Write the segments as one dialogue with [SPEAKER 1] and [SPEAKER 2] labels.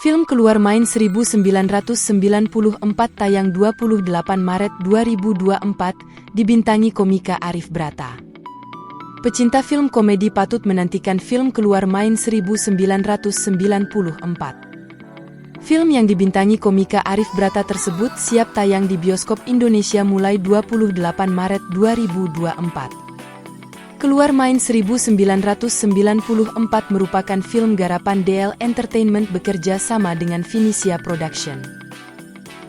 [SPEAKER 1] Film Keluar Main 1994 tayang 28 Maret 2024, dibintangi komika Arif Brata. Pecinta film komedi patut menantikan film Keluar Main 1994. Film yang dibintangi komika Arif Brata tersebut siap tayang di bioskop Indonesia mulai 28 Maret 2024. Keluar Main 1994 merupakan film garapan DL Entertainment bekerja sama dengan Vinisia Production.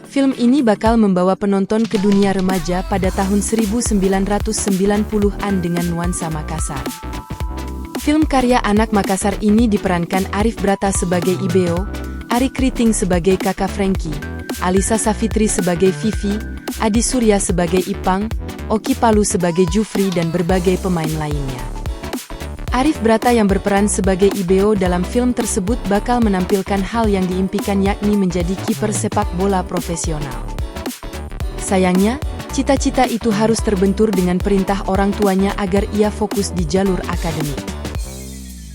[SPEAKER 1] Film ini bakal membawa penonton ke dunia remaja pada tahun 1990-an dengan nuansa Makassar. Film karya anak Makassar ini diperankan Arif Brata sebagai Ibeo, Ari Kriting sebagai kakak Frankie, Alisa Safitri sebagai Vivi, Adi Surya sebagai Ipang, Oki Palu sebagai Jufri dan berbagai pemain lainnya. Arif Brata yang berperan sebagai Ibeo dalam film tersebut bakal menampilkan hal yang diimpikan, yakni menjadi kiper sepak bola profesional. Sayangnya, cita-cita itu harus terbentur dengan perintah orang tuanya agar ia fokus di jalur akademik.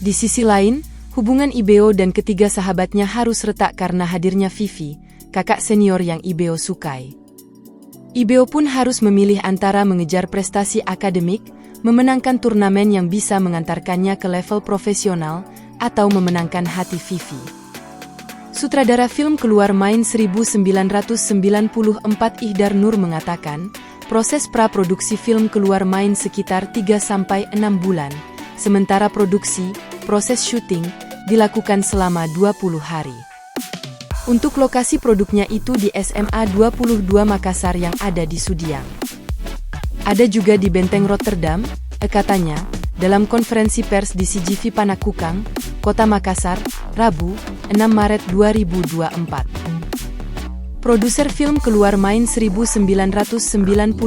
[SPEAKER 1] Di sisi lain, hubungan Ibeo dan ketiga sahabatnya harus retak karena hadirnya Vivi, kakak senior yang Ibeo sukai. Ibeo pun harus memilih antara mengejar prestasi akademik, memenangkan turnamen yang bisa mengantarkannya ke level profesional, atau memenangkan hati Vivi. Sutradara film Keluar Main 1994 Ihdar Nur mengatakan, proses pra-produksi film Keluar Main sekitar 3-6 bulan, sementara produksi, proses syuting, dilakukan selama 20 hari. Untuk lokasi produknya itu di SMA 22 Makassar yang ada di Sudiang. Ada juga di Benteng Rotterdam, katanya, dalam konferensi pers di CGV Panakukang, Kota Makassar, Rabu, 6 Maret 2024. Produser film Keluar Main 1994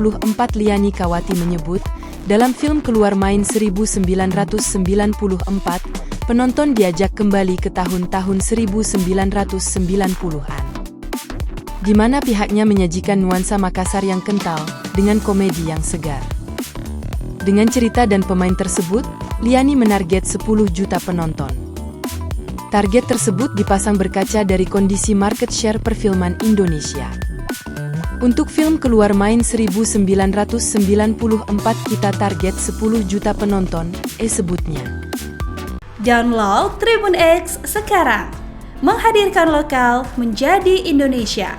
[SPEAKER 1] Liani Kawati menyebut, dalam film Keluar Main 1994, penonton diajak kembali ke tahun-tahun 1990-an. Di mana pihaknya menyajikan nuansa Makassar yang kental, dengan komedi yang segar. Dengan cerita dan pemain tersebut, Liani menarget 10 juta penonton. Target tersebut dipasang berkaca dari kondisi market share perfilman Indonesia. Untuk film Keluar Main 1994 kita target 10 juta penonton, sebutnya.
[SPEAKER 2] Download Tribun X sekarang, menghadirkan lokal menjadi Indonesia.